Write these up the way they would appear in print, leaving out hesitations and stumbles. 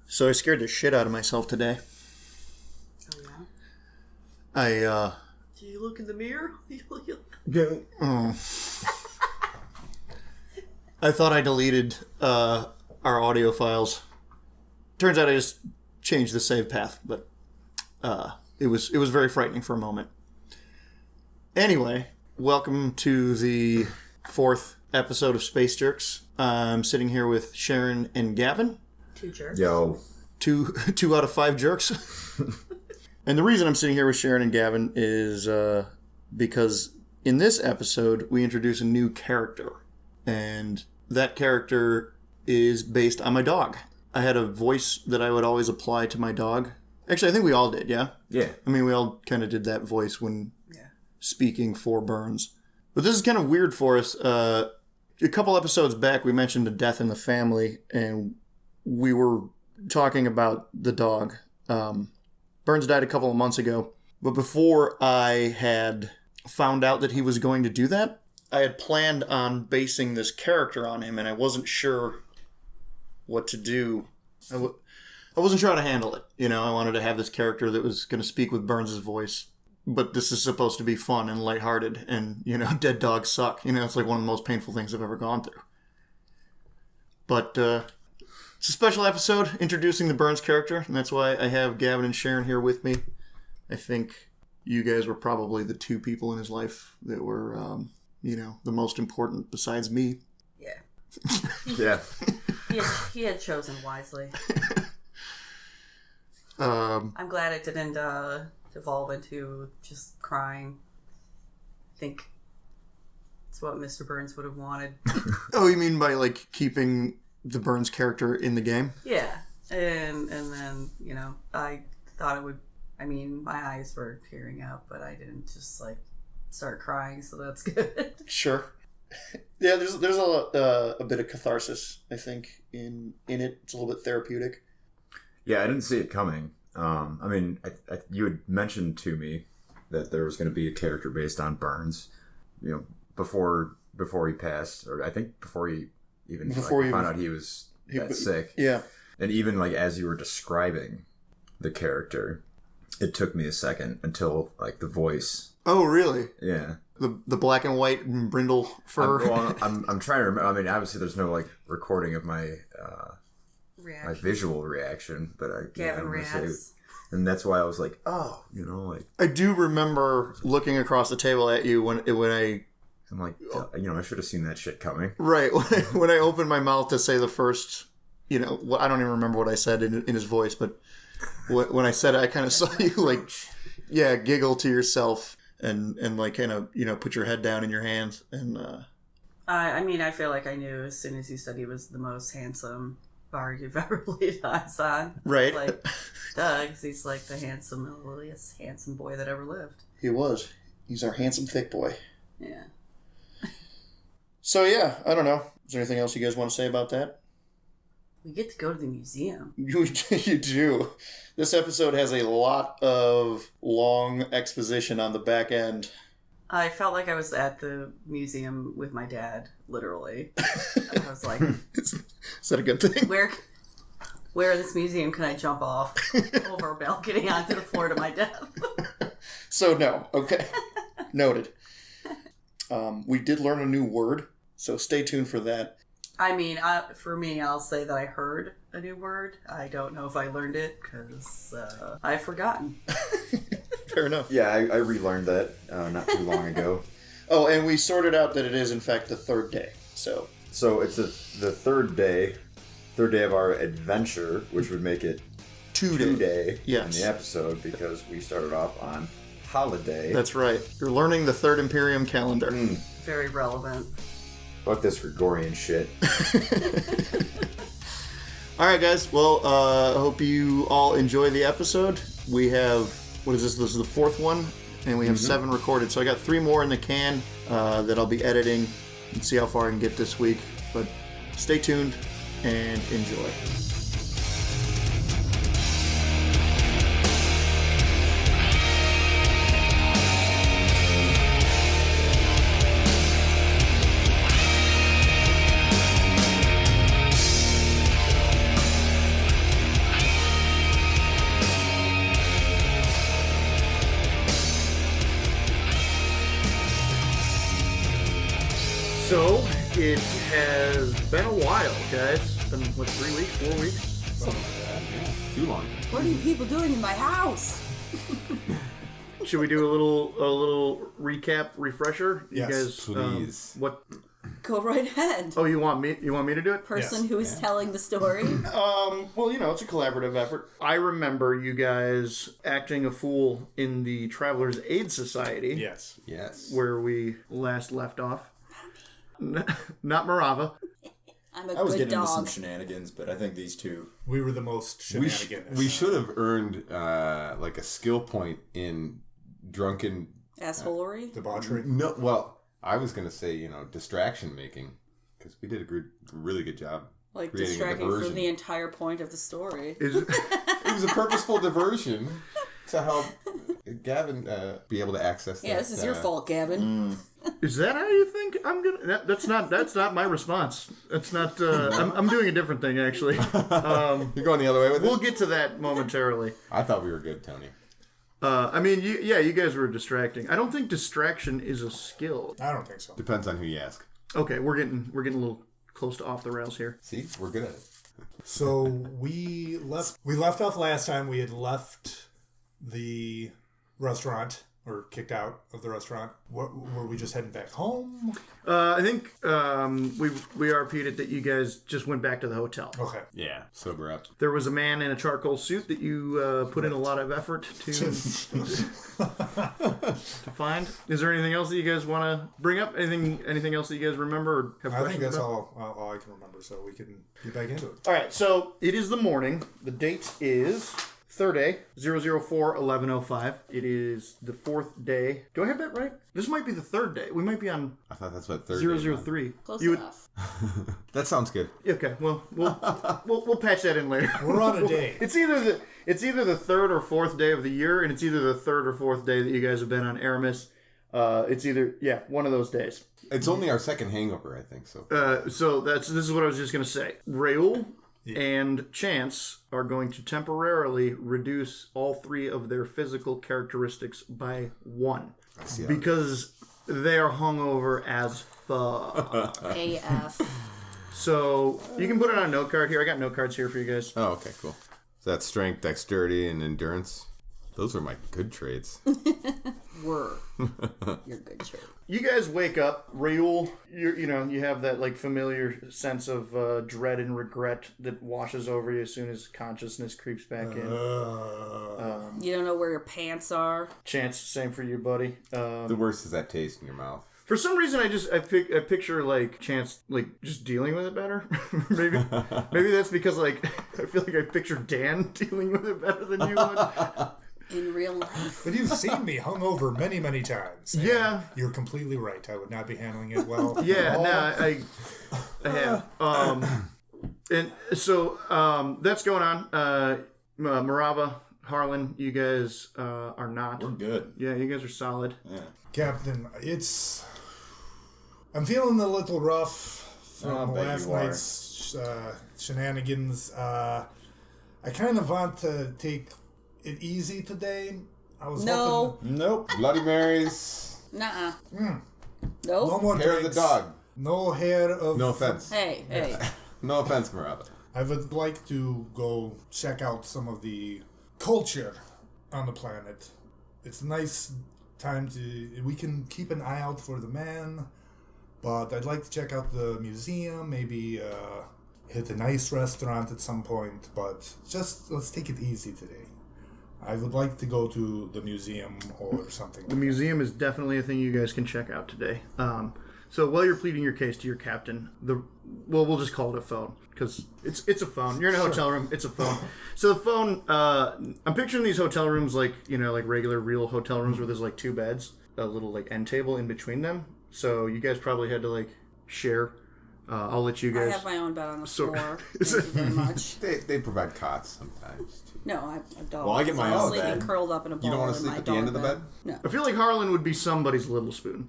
So I scared the shit out of myself today. Oh, yeah? Do you look in the mirror? I thought I deleted our audio files. Turns out I just changed the save path, but it was very frightening for a moment. Anyway, welcome to the 4th episode of Space Jerks. I'm sitting here with Sharon and Gavin. 2 jerks. Yo. Two out of 5 jerks. And the reason I'm sitting here with Sharon and Gavin is because in this episode, we introduce a new character. And that character is based on my dog. I had a voice that I would always apply to my dog. Actually, I think we all did, yeah? Yeah. I mean, we all kind of did that voice when speaking for Burns. But this is kind of weird for us. A couple episodes back, we mentioned a death in the family, and we were talking about the dog. Burns died a couple of months ago. But before I had found out that he was going to do that, I had planned on basing this character on him, and I wasn't sure what to do. I wasn't sure how to handle it. You know, I wanted to have this character that was going to speak with Burns' voice. But this is supposed to be fun and lighthearted, and, you know, dead dogs suck. You know, it's like one of the most painful things I've ever gone through. But it's a special episode introducing the Burns character, and that's why I have Gavin and Sharon here with me. I think you guys were probably the 2 people in his life that were, you know, the most important besides me. Yeah. Yeah. He had chosen wisely. I'm glad it didn't evolve into just crying. I think it's what Mr. Burns would have wanted. Oh, you mean by, like, keeping the Burns character in the game? Yeah. And then, you know, I thought it would, I mean, my eyes were tearing up, but I didn't just, like, start crying, so that's good. Sure. Yeah, there's a bit of catharsis, I think, in it. It's a little bit therapeutic. Yeah, I didn't see it coming. I mean, you had mentioned to me that there was going to be a character based on Burns, you know, before he passed, or I think before he even found out he was sick. Yeah. And even, like, as you were describing the character, it took me a second until, like, the voice. Oh, really? Yeah. The black and white and brindle fur. I'm trying to remember. I mean, obviously, there's no, like, recording of my visual reaction, but Gavin reacts. And that's why I was like, oh, you know, like, I do remember looking across the table at you when I'm like, you know, I should have seen that shit coming. Right. When I opened my mouth to say the first, you know, I don't even remember what I said in his voice, but when I said it, I kind of saw you, like, yeah, giggle to yourself and like, kind of, you know, put your head down in your hands. And I mean, I feel like I knew as soon as you said he was the most handsome Varg you've ever laid eyes on. Right. Like, Doug, he's like the handsomest handsome boy that ever lived. He was. He's our handsome, thick boy. Yeah. So, yeah, I don't know. Is there anything else you guys want to say about that? We get to go to the museum. You do. This episode has a lot of long exposition on the back end. I felt like I was at the museum with my dad, literally. I was like, Is that a good thing? Where in this museum can I jump off over a balcony onto the floor to my death? So, no. Okay. Noted. We did learn a new word, so stay tuned for that. I mean, for me, I'll say that I heard a new word. I don't know if I learned it, because I've forgotten. Fair enough. Yeah, I relearned that not too long ago. Oh, and we sorted out that it is, in fact, the 3rd day. So it's the 3rd day of our adventure, which would make it 2 day in the episode, because we started off on holiday. That's right. You're learning the 3rd Imperium calendar. Very relevant. Fuck this Gregorian shit. All right, guys. Well, I hope you all enjoy the episode. We have, what is this? This is the 4th one, and we have 7 recorded. So I got 3 more in the can that I'll be editing and see how far I can get this week. But stay tuned and enjoy. So, it has been a while, guys. It's been, 3 weeks, 4 weeks? Something like that. Yeah. Too long. What are you people doing in my house? Should we do a little recap, refresher? Yes, you guys, please. What? Go right ahead. Oh, you want me to do it? Person Yes. who is telling the story. Well, it's a collaborative effort. I remember you guys acting a fool in the Travelers Aid Society. Yes. Yes. Where we last left off. Not Marava. I'm a I was good getting into some dog. shenanigans, but I think these two. We were the most shenanigans. We should have earned like a skill point in drunken Assholery. Debauchery. No, well, I was gonna say distraction making because we did a really good job. Like creating a distracting diversion. from the entire point of the story. It was a purposeful diversion to help Gavin be able to access. Yeah, this is your fault, Gavin. Is that how you think I'm gonna? That's not my response. That's not. I'm doing a different thing actually. You're going the other way with We'll it. get to that momentarily. I thought we were good, Tony. You guys were distracting. I don't think distraction is a skill. I don't think so. Depends on who you ask. Okay, we're getting a little close to off the rails here. See, we're good at it. So we left off last time. We had left the restaurant, or kicked out of the restaurant. Were we just heading back home? I think we RP'd it that you guys just went back to the hotel. Okay. Yeah, sober up. There was a man in a charcoal suit that you put in a lot of effort to find. Is there anything else that you guys want to bring up? Anything else that you guys remember or have I think questions that's about? all I can remember, so we can get back into it. All right, so it is the morning. The date is Thursday, 004-1105. It is the fourth day. Do I have that right? This might be the third day. We might be on I thought that's what third. 003. Close You would- enough. That sounds good. Okay, well, we'll patch that in later. We're on a day. It's either the third or fourth day of the year, and it's either the third or fourth day that you guys have been on Aramis. It's either one of those days. It's only our second hangover, I think. So So this is what I was just gonna say. Reuel and Chance are going to temporarily reduce all three of their physical characteristics by 1 because they are hungover as fuck. AF. So you can put it on a note card here. I got note cards here for you guys. Oh, okay, cool. So that's strength, dexterity, and endurance. Those are my good traits. Were. You're good, sure. You guys wake up. Reuel, you have that familiar sense of dread and regret that washes over you as soon as consciousness creeps back in. You don't know where your pants are. Chance, same for you, buddy. The worst is that taste in your mouth. For some reason, I picture Chance just dealing with it better. maybe that's because I feel like I picture Dan dealing with it better than you would. In real life. But you've seen me hungover many, many times. and Yeah. You're completely right. I would not be handling it well. Yeah, at all. no, I have. And so that's going on. Marava, Harlan, you guys are not. We're good. Yeah, you guys are solid. Yeah. Captain, I'm feeling a little rough I'll from bet last you are. night's shenanigans. I kind of want to take it easy today. I was hoping Nope. Bloody Marys. Nuh-uh. no Nope. more Hair of the drinks. dog. No hair of. No offense. Hey. No offense, Marava. I would like to go check out some of the culture on the planet. It's a nice time we can keep an eye out for the man, but I'd like to check out the museum, maybe hit a nice restaurant at some point, but just let's take it easy today. I would like to go to the museum or something. The museum is definitely a thing you guys can check out today. So while you're pleading your case to your captain, we'll just call it a phone because it's a phone. You're in a hotel room. It's a phone. So the phone. I'm picturing these hotel rooms like regular real hotel rooms where there's 2 beds, a little end table in between them. So you guys probably had to share. I'll let you guys. I have my own bed on the So- floor. Thank you very much. They provide cots sometimes too. No, I don't. Well, I get my I'm own sleeping bed. curled up in a ball. You don't want to in sleep my at the end of the dog bed? No. I feel like Harlan would be somebody's little spoon.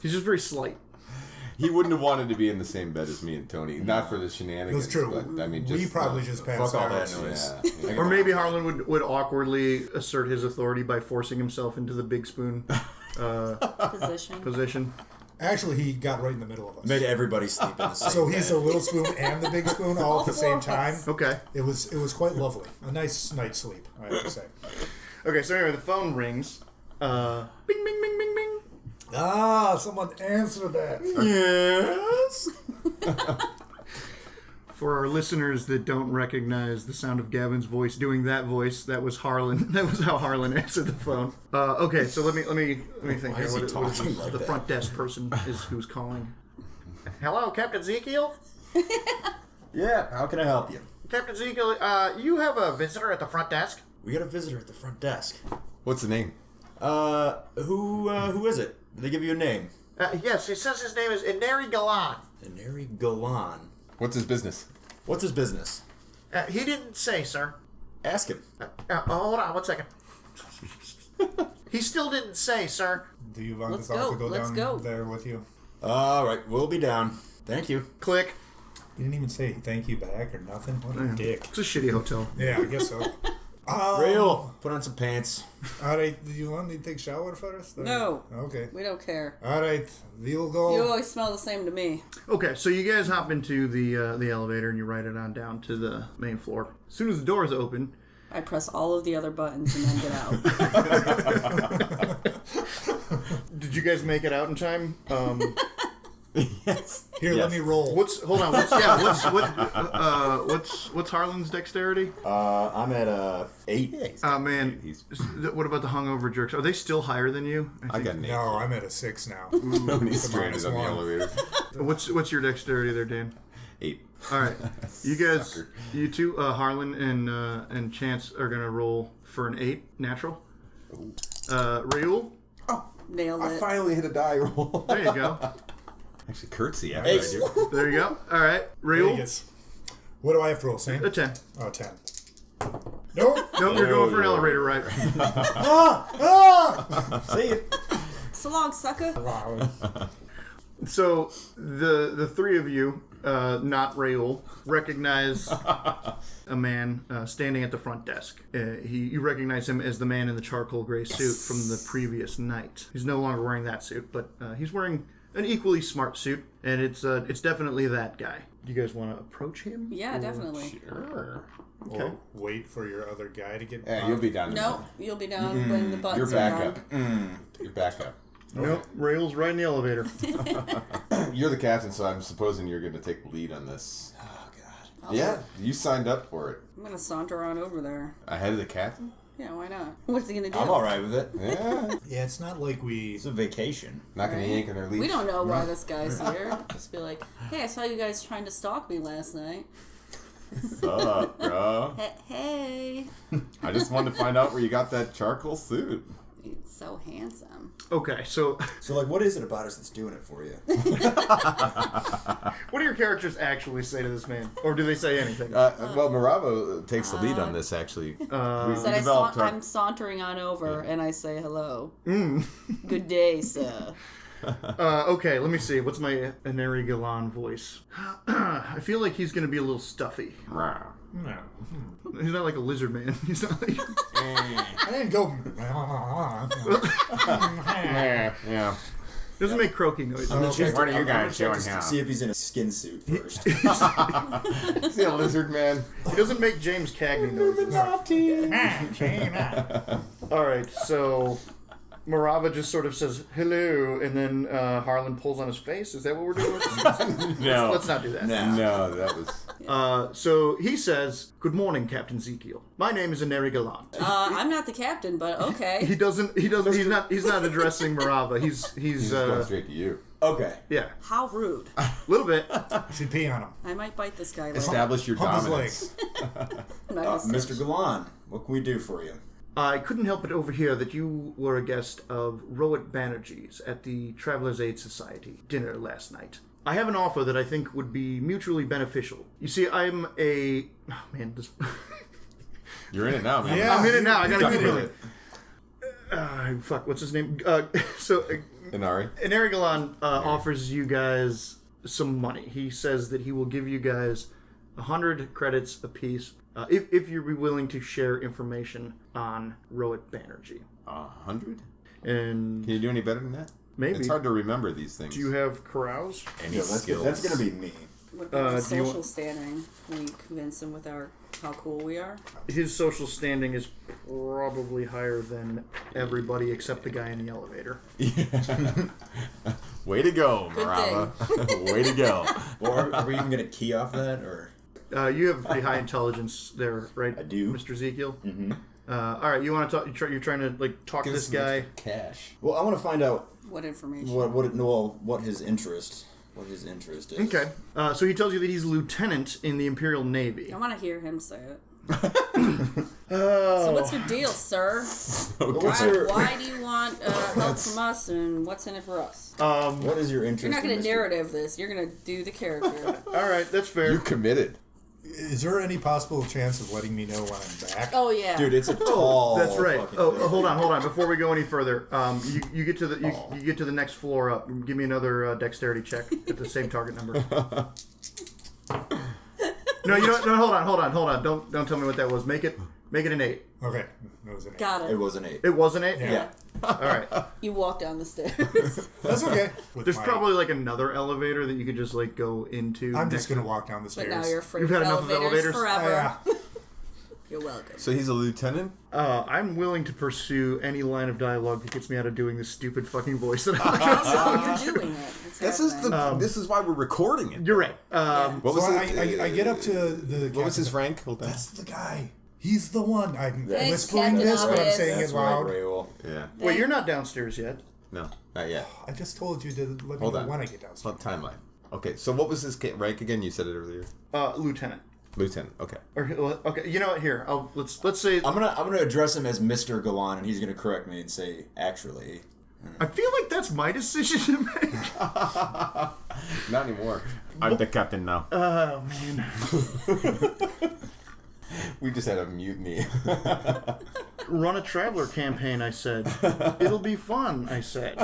He's just very slight. He wouldn't have wanted to be in the same bed as me and Tony. Not for the shenanigans. That's true. But, I mean, We probably just passed Fuck all out. that noise. Yeah. Or maybe Harlan would awkwardly assert his authority by forcing himself into the big spoon position. Actually, he got right in the middle of us. Made everybody sleep in the same So he's bed. a little spoon and the big spoon all at the same time. Okay. It was quite lovely. A nice night's sleep, I have to say. Okay, so anyway, the phone rings. Bing, bing, bing, bing, bing. Ah, someone answered that. Yes. For our listeners that don't recognize the sound of Gavin's voice doing that voice, that was Harlan. That was how Harlan answered the phone. Okay, so let me think. Why is he talking like the that? front desk person is who's calling. Hello, Captain Zekiel. Yeah, how can I help you? Captain Zekiel, you have a visitor at the front desk. We got a visitor at the front desk. What's the name? Who is it? Did they give you a name? Yes, it says his name is Ineri Galan. Neri Galan. What's his business? What's his business? He didn't say, sir. Ask him. Hold on 1 second. He still didn't say, sir. Do you want Let's the dog go. to go Let's down go. there with you? All right, we'll be down. Thank you. Click. You didn't even say thank you back or nothing. What a dick. It's a shitty hotel. Yeah, I guess so. Reuel, put on some pants. All right, do you want me to take a shower first? Or- No. Okay. We don't care. All right, we'll go. You always smell the same to me. Okay, so you guys hop into the elevator and you ride it on down to the main floor. As soon as the doors open, I press all of the other buttons and then get out. did you guys make it out in time? Yes. Here, let me roll. What's Harlan's dexterity? I'm at 8. Man, what about the hungover jerks? Are they still higher than you? I got an 8. No, I'm at a 6 now. When he's stranded on the -1. elevator. What's your dexterity there, Dan? 8. All right, you guys, Sucker. you two, Harlan and Chance are gonna roll for an 8 natural. Reuel, Nailed I it. finally hit a die roll. there you go. Actually, curtsy after I do. There you go. All right, Reuel, Vegas. What do I have to roll, Sam? a 10. Oh, 10. Nope. Nope, you're going for an elevator ride. See you. So long, sucker. So the three of you, not Reuel, recognize a man standing at the front desk. You recognize him as the man in the charcoal gray suit from the previous night. He's no longer wearing that suit, but he's wearing an equally smart suit, and it's definitely that guy. Do you guys want to approach him? Yeah, definitely. Sure. Okay. Or wait for your other guy to get. Yeah, you'll be down. No, you'll be down when the buttons You're are back on. up. You're back up. Nope, Reuel's right in the elevator. You're the captain, so I'm supposing you're going to take the lead on this. Oh, God. Yeah, you signed up for it. I'm gonna saunter on over there. Ahead of the captain? Yeah, why not? What's he gonna do? I'm all right with it. Yeah. Yeah, it's not like we. It's a vacation. Not going to yank on their leash. We don't know why this guy's here. Just be like, hey, I saw you guys trying to stalk me last night. What's up, bro? Hey. I just wanted to find out where you got that charcoal suit. He's so handsome. Okay, so So, like, what is it about us that's doing it for you? what do your characters actually say to this man? Or do they say anything? Well, Maravo takes the lead on this, actually. We Said developed our... I'm sauntering on over and I say hello. Good day, sir. Okay, let me see. What's my Ineri Galan voice? I feel like he's going to be a little stuffy. No. He's not like a lizard man. He's not like... I didn't go. Yeah. Doesn't make croaking noises. What are you guys check doing to now? see if he's in a skin suit first. Is he a lizard man? He doesn't make James Cagney noises. All right, so Marava just sort of says hello, and then Harlan pulls on his face. Is that what we're doing? No. Let's not do that. No, that was... So he says, "Good morning, Captain Zekiel. My name is Ineri Galan." I'm not the captain, but okay. He's not addressing Marava. He's going straight to you. Okay. yeah, How rude. a little bit. Should pee on him. I might bite this guy later. Establish your Hump his dominance. I'm not gonna say- Mr. Galan, what can we do for you? I couldn't help but overhear that you were a guest of Reuel Banerjee's at the Travelers' Aid Society dinner last night. I have an offer that I think would be mutually beneficial. You see, I'm a... Oh, man, this... You're in it now, man. Yeah. I'm in it now. I gotta keep Definitely. it. Fuck, what's his name? Inari. Ineri Galan offers you guys some money. He says that he will give you guys 100 credits apiece if you'd be willing to share information on Reuel Banerjee. 100? And Can you do any better than that? maybe. It's hard to remember these things. Do you have carouse? Any skills? That's gonna be me. What about the do you social standing? Can we convince him with how cool we are? His social standing is probably higher than everybody except the guy in the elevator. Way to go, Good Marava. Way to go. Well, are we even gonna key off that, or? You have pretty high intelligence there, right? I do. Mr. Zekiel. Mm-hmm. All right, you want to talk? You're trying to like talk to this guy. Cash. Well, I want to find out What information? what his interest is. Okay. So he tells you that he's a lieutenant in the Imperial Navy. I want to hear him say it. Oh. So what's your deal, sir? Why do you want help from us, and what's in it for us? What is your interest? You're not going in to narrative this. You're going to do the character. All right, that's fair. You committed. Is there any possible chance of letting me know when I'm back? Oh yeah, Dude, it's a tall. That's right. fucking Oh, building. hold on. Before we go any further, you get to the you get to the next floor up. Give me another dexterity check at the same target number. No, you don't. No, hold on. Don't tell me what that was. Make it an 8. Okay, that was an 8. got it. It was an 8. It was an 8. Yeah. All right. You walk down the stairs. That's okay. There's probably like another elevator that you could just like go into. I'm just gonna walk down the But stairs. now you're afraid You've of had enough of elevators, elevators? forever. Yeah. You're welcome. So he's a lieutenant? I'm willing to pursue any line of dialogue that gets me out of doing this stupid fucking voice that I'm Oh, you're doing it. It's happening. This is why we're recording it. You're right. What was So it? I get up to the. What was his captain. rank? Hold on. That's the guy. He's the one. I'm Thanks, whispering Captain this, but I'm Obvious. saying That's it right, loud. Reuel. Yeah. Wait, you're not downstairs yet. No, not yet. I just told you to let me Hold know on. when I get downstairs. Hold timeline. Okay, so what was his rank again? You said it earlier. Lieutenant. Lieutenant. Okay. Or okay, you know what? Here, let's say. I'm gonna address him as Mr. Galan, and he's gonna correct me and say, actually. I feel like that's my decision to make. Not anymore. I'm the captain now. Oh man. We just had a mutiny. Run a traveler campaign, I said. It'll be fun, I said.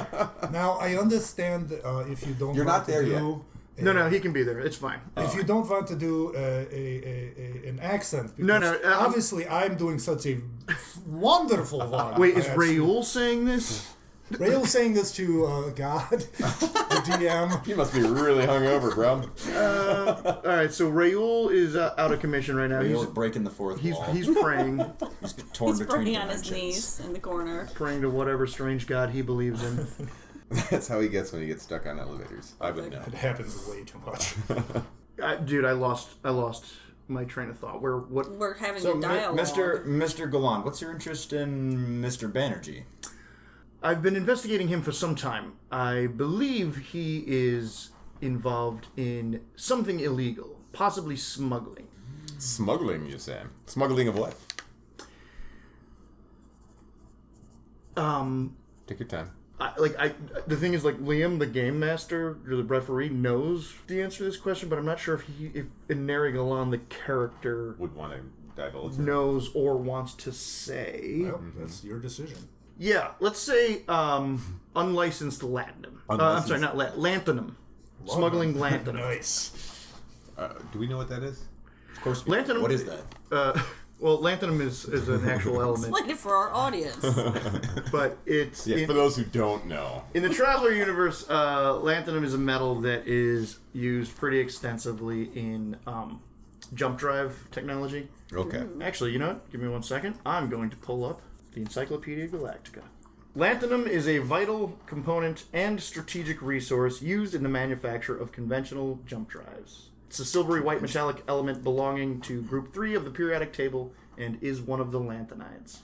Now I understand if you don't. You're want not there to yet. do, No, he can be there. It's fine. If you don't want to do an accent, because No, obviously I'm doing such a wonderful one. Wait, is Yes. Reuel saying this? Reuel saying this to God, the DM? You must be really hungover, bro. All right, so Reuel is out of commission right now. Reuel's breaking the fourth wall. He's praying, He's torn He's between burning on his dimensions. knees in the corner. praying to whatever strange god he believes in. That's how he gets when he gets stuck on elevators. I would know. It happens way too much. Dude, I lost my train of thought. We're having So, a dialogue. Mr. Galan, what's your interest in Mr. Banerjee? I've been investigating him for some time. I believe he is involved in something illegal, possibly smuggling. Smuggling, you say? Smuggling of what? Take your time. The thing is, like, Liam, the game master, or the referee, knows the answer to this question, but I'm not sure if Inari Galan, the character, Would want to divulge. knows or wants to say. Well, that's your decision. Yeah, let's say unlicensed latinum. I'm sorry, not lanthanum. Smuggling lanthanum. Nice. Do we know what that is? Of course. Lanthanum. What is that? Well, lanthanum is an actual element, Explain it for our audience. but it's Yeah, for those who don't know. in the Traveler universe. Lanthanum is a metal that is used pretty extensively in jump drive technology. Okay. Actually, you know what? Give me 1 second. I'm going to pull up the Encyclopedia Galactica. Lanthanum is a vital component and strategic resource used in the manufacture of conventional jump drives. It's a silvery white metallic element belonging to Group 3 of the periodic table and is one of the lanthanides.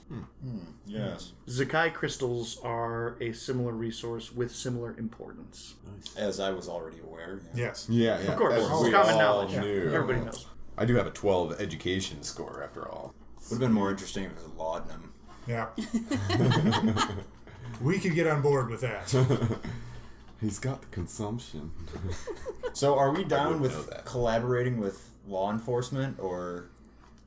Yes. Zekiel crystals are a similar resource with similar importance. As I was already aware. Yes. Yeah, Of course, As it's we common all knowledge. knew. Everybody knows. I do have a 12 education score, after all. Would have been more interesting if it was laudanum. Yeah. We could get on board with that. He's got the consumption. So, are we down wouldn't know with that. collaborating with law enforcement or?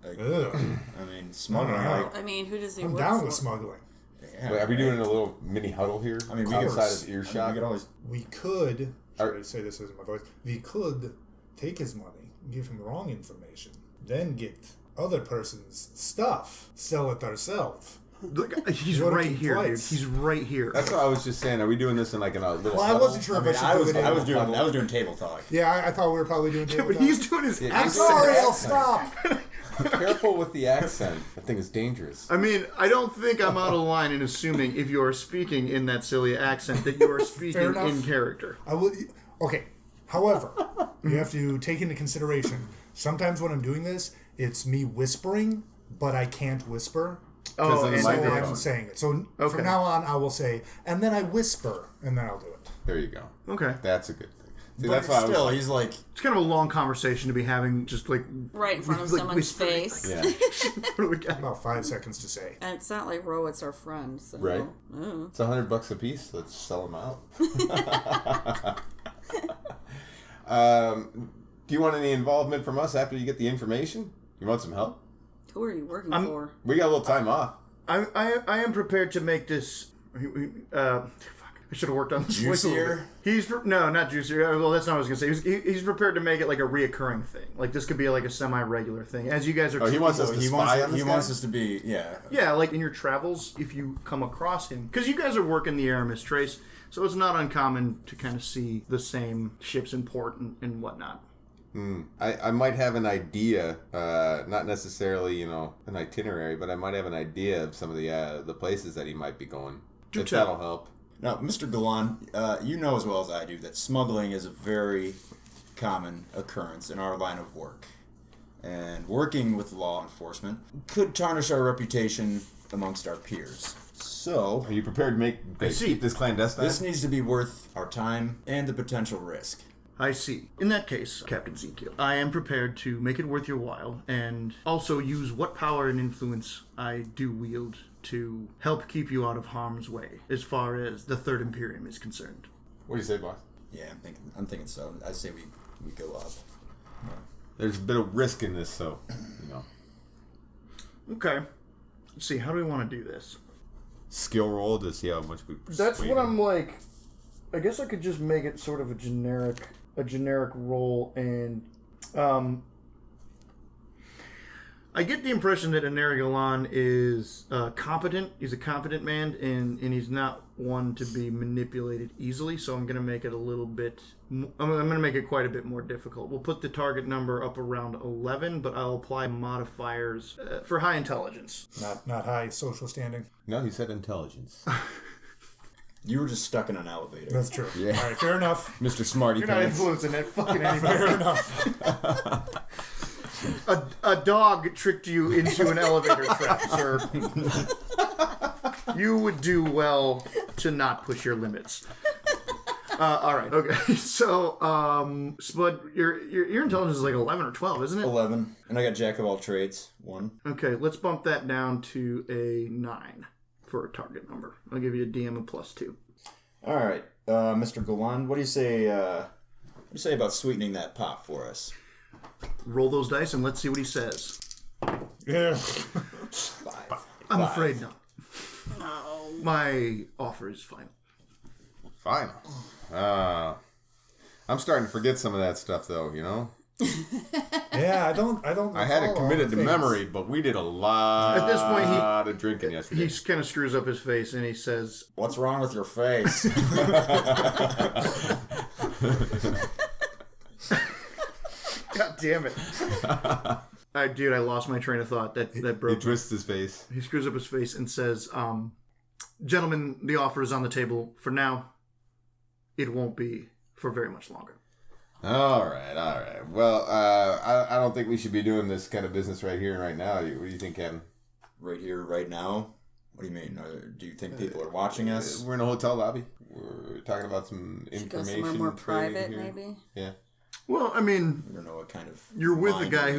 Like, Ugh. I mean, smuggling. No. Like, I mean, who does he I'm work down for? with smuggling. yeah, Wait, are we right? doing a little mini huddle here? I mean, we outside could, of earshot. we could always. We could. Are- Should I say this isn't my voice? We could take his money, give him wrong information, then get other person's stuff, sell it ourselves. Look, he's Go to right King here, dude. Flights. He's right here. That's what I was just saying. Are we doing this in a little? Well, I wasn't sure if I should do it. I was doing table talk. Yeah, I thought we were probably doing Yeah, table but talk. he's doing his Yeah, I'm accent. sorry, I'll stop. Careful with the accent. That thing is dangerous. I mean, I don't think I'm out of line in assuming if you are speaking in that silly accent that you are speaking enough. in character. I would. Okay. However, you have to take into consideration. Sometimes when I'm doing this, it's me whispering, but I can't whisper. Oh, of the and So microphone. I'm saying it. So Okay. from now on, I will say, and then I whisper, and then I'll do it. There you go. okay. That's a good thing. See, But that's why still, I was he's like, It's kind of a long conversation to be having, just like Right in front of like someone's whispering. face. yeah. What do we got? About 5 seconds to say. And it's not like Rowett's our friend, so. Right. Oh. It's $100 a piece. Let's sell them out. Do you want any involvement from us after you get the information? You want some help? Who are you working for? We got a little time off. I am prepared to make this. Fuck, I should have worked on this voice a little bit. Juicier? No, not juicier. Well, that's not what I was gonna say. He's prepared to make it like a reoccurring thing. Like this could be like a semi-regular thing. As you guys are. Oh, he wants us to he spy on this he guy? wants us to be, yeah. Yeah, like in your travels, if you come across him, because you guys are working the Aramis trace, so it's not uncommon to kind of see the same ships in port and whatnot. I might have an idea, not necessarily, an itinerary, but I might have an idea of some of the places that he might be going. If tell. that'll help. Now, Mr. Galan, you know as well as I do that smuggling is a very common occurrence in our line of work. And working with law enforcement could tarnish our reputation amongst our peers. So, Are you prepared to keep this clandestine? this needs to be worth our time and the potential risk. I see. In that case, Captain Zekiel, I am prepared to make it worth your while and also use what power and influence I do wield to help keep you out of harm's way as far as the Third Imperium is concerned. What do you say, boss? Yeah, I'm thinking so. I'd say we go up. There's a bit of risk in this, so, Okay. Let's see, how do we want to do this? Skill roll to see how much we persuade That's what him. I'm like. I guess I could just make it sort of a generic role, and I get the impression that Galan is competent. He's a competent man, and he's not one to be manipulated easily. So I'm going to make it a little bit. I'm going to make it quite a bit more difficult. We'll put the target number up around 11, but I'll apply modifiers for high intelligence. Not high social standing. No, he said intelligence. You were just stuck in an elevator. That's true. Yeah. All right, fair enough. Mr. Smarty You're not Pants. influencing that fucking anybody. Fair enough. A dog tricked you into an elevator trap, sir. You would do well to not push your limits. All right. Okay. So, Spud, your intelligence is like 11 or 12, isn't it? 11. And I got Jack of all trades. 1. Okay. Let's bump that down to a 9 for a target number. I'll give you a DM of +2. All right, Mr. Galan, what do you say? What do you say about sweetening that pot for us? Roll those dice and let's see what he says. Yeah. 5. I'm afraid not. No. My offer is final. Fine. I'm starting to forget some of that stuff, though, Yeah, I don't. I had it recall all committed the to things. memory, but we did a lot At this point, of drinking yesterday. He kind of screws up his face and he says, What's wrong with your face? God damn it. Dude, I lost my train of thought. That He broke. twists his face. He screws up his face and says, gentlemen, the offer is on the table. For now, it won't be for very much longer. All right. Well, I don't think we should be doing this kind of business right here and right now. What do you think, Kevin? Right here, right now? What do you mean? Do you think people are watching us? We're in a hotal lobby. We're talking about some Should go information. somewhere more trading private, here. maybe? Yeah. Well, I mean, I don't know what kind of... you're with a mind guy it is.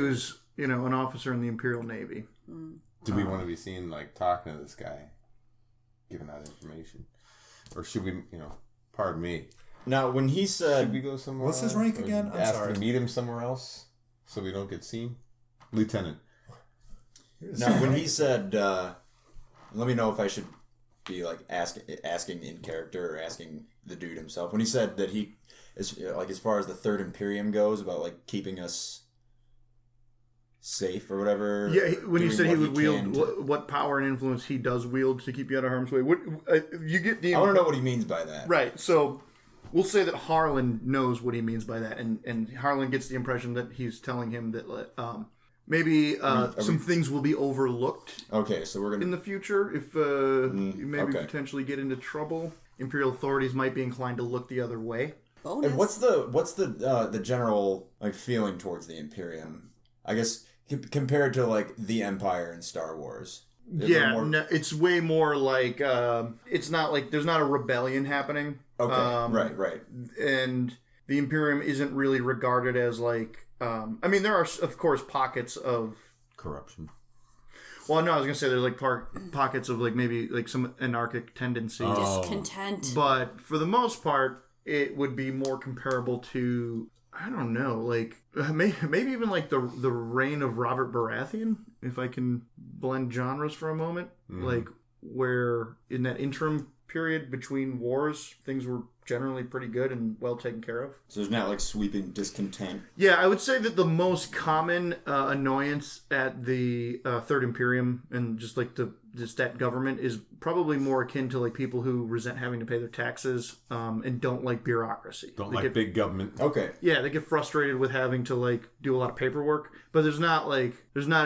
who's, an officer in the Imperial Navy. Do we want to be seen, talking to this guy, giving out information? Or should we, pardon me, Now, when he said... should we go somewhere What's his else? rank Or again? I'm ask sorry. to meet him somewhere else so we don't get seen? Lieutenant. Now, when he said... let me know if I should be, asking in character or asking the dude himself. When he said that he... as far as the Third Imperium goes, about, keeping us safe or whatever. Yeah, when he doing said he what would wield can what power and influence he does wield to keep you out of harm's way. What you get the I want to know what he means by that. right. So we'll say that Harlan knows what he means by that, and Harlan gets the impression that he's telling him that maybe some things will be overlooked. Okay, so we're gonna in the future if you maybe potentially get into trouble. Imperial authorities might be inclined to look the other way. Bonus. And what's the general like feeling towards the Imperium? I guess compared to like the Empire in Star Wars. No, it's way more like it's not like there's not a rebellion happening. Okay, right. And the Imperium isn't really regarded as like I mean there are of course pockets of corruption. Well, no, I was gonna say there's like pockets of like maybe like some anarchic tendencies, discontent. But for the most part, it would be more comparable to I don't know, like maybe even like the reign of Robert Baratheon, if I can blend genres for a moment, like where in that interim period between wars, things were generally pretty good and well taken care of. So there's not like sweeping discontent. Yeah, I would say that the most common annoyance at the Third Imperium and just like that government is probably more akin to like people who resent having to pay their taxes and don't like bureaucracy. Don't like big government. Okay. Yeah, they get frustrated with having to like do a lot of paperwork, but there's not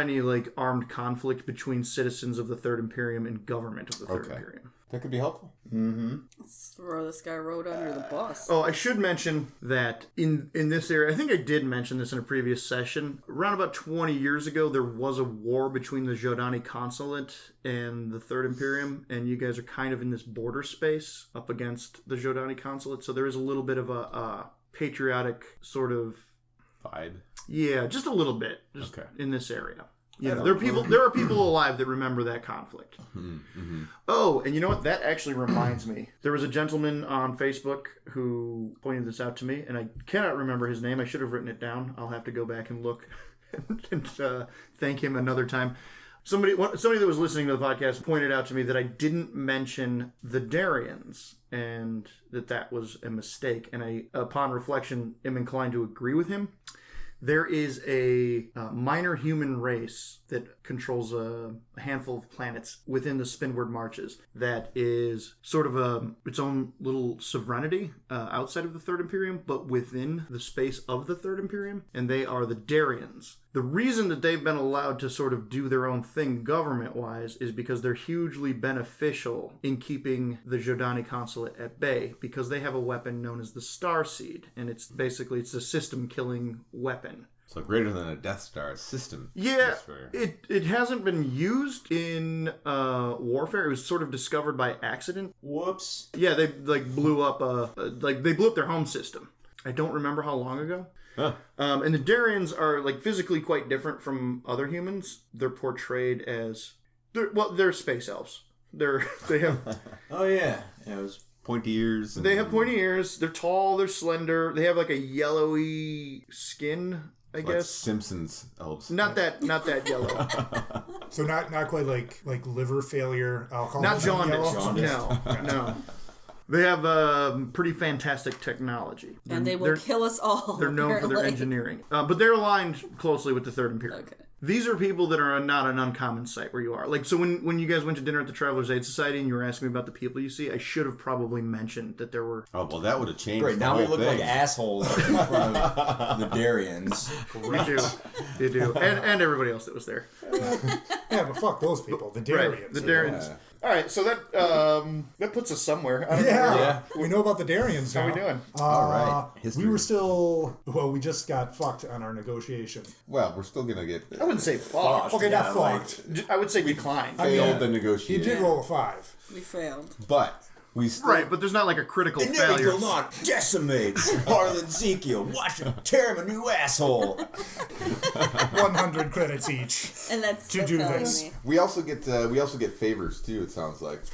any like armed conflict between citizens of the Third Imperium and government of the Third Imperium. That could be helpful. Let's throw this guy Rhoda under the bus. Oh, I should mention that in this area, I think I did mention this in a previous session. Around about 20 years ago, there was a war between the Jodani Consulate and the Third Imperium, and you guys are kind of in this border space up against the Jodani Consulate, so there is a little bit of a patriotic sort of... Vibe? Yeah, just a little bit in this area. Yeah, there are people alive that remember that conflict. Oh, and you know what? That actually reminds me. There was a gentleman on Facebook who pointed this out to me, and I cannot remember his name. I should have written it down. I'll have to go back and look and thank him another time. Somebody that was listening to the podcast pointed out to me that I didn't mention the Darians, and that was a mistake. And I, upon reflection, am inclined to agree with him. There is a minor human race that controls a handful of planets within the Spinward Marches that is sort of its own little sovereignty outside of the Third Imperium, but within the space of the Third Imperium, and they are the Darians. The reason that they've been allowed to sort of do their own thing government-wise is because they're hugely beneficial in keeping the Jodani Consulate at bay, because they have a weapon known as the Starseed, and it's a system-killing weapon. So greater than a Death Star system. Yeah, it hasn't been used in warfare. It was sort of discovered by accident. Whoops. Yeah, they blew up their home system. I don't remember how long ago. Huh. And the Darians are like physically quite different from other humans. They're portrayed as they're space elves. They have Oh yeah, it was pointy ears. They have pointy ears. They're tall. They're slender. They have like a yellowy skin. I guess Simpsons elves. Not that yellow. So not quite like liver failure, alcohol. Not jaundice. No. They have pretty fantastic technology. And they will kill us all. They're known for their engineering. But they're aligned closely with the Third Imperium. Okay. These are people that are not an uncommon sight where you are. Like, so when you guys went to dinner at the Traveler's Aid Society and you were asking me about the people you see, I should have probably mentioned that there were... Oh, well, that would have changed. Great, now we look like assholes in front of the Darians. You do. And everybody else that was there. Yeah, but fuck those people. The Darians. Right, the Darians. Yeah. All right, so that puts us somewhere. Yeah, we know about the Darians now. How are we doing? All right. We were still... Well, we just got fucked on our negotiation. Well, we're still going to get... I wouldn't say fucked. Okay, not fucked. I would say declined. Failed the negotiation. You did roll a 5. We failed. But... we still... Right, but there's not like a critical and failure. And then he goes on, decimates Harlan Zekiel. Watch him tear him a new asshole. 100 credits each. And that's to do this. We also get favors too. It sounds like,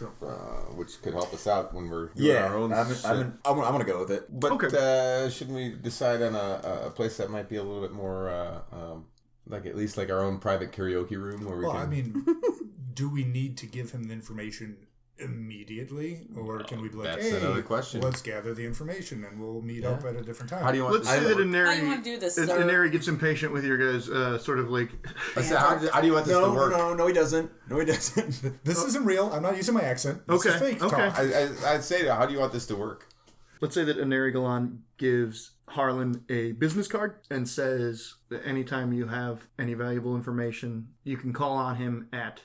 which could help us out when we're doing our own. I'm gonna go with it. But okay. Shouldn't we decide on a place that might be a little bit more like at least like our own private karaoke room where we can? I mean, do we need to give him the information immediately, or can we be like, That's hey, another question. let's gather the information and we'll meet up at a different time? How do you want Let's say that How do you want to do this, sir? Inari gets impatient with your guys, sort of like... how do you want this to work? No, he doesn't. No, he doesn't. This isn't real. I'm not using my accent. This is fake talk. I'd say, how do you want this to work? Let's say that Inari Galan gives Harlan a business card and says that anytime you have any valuable information, you can call on him at...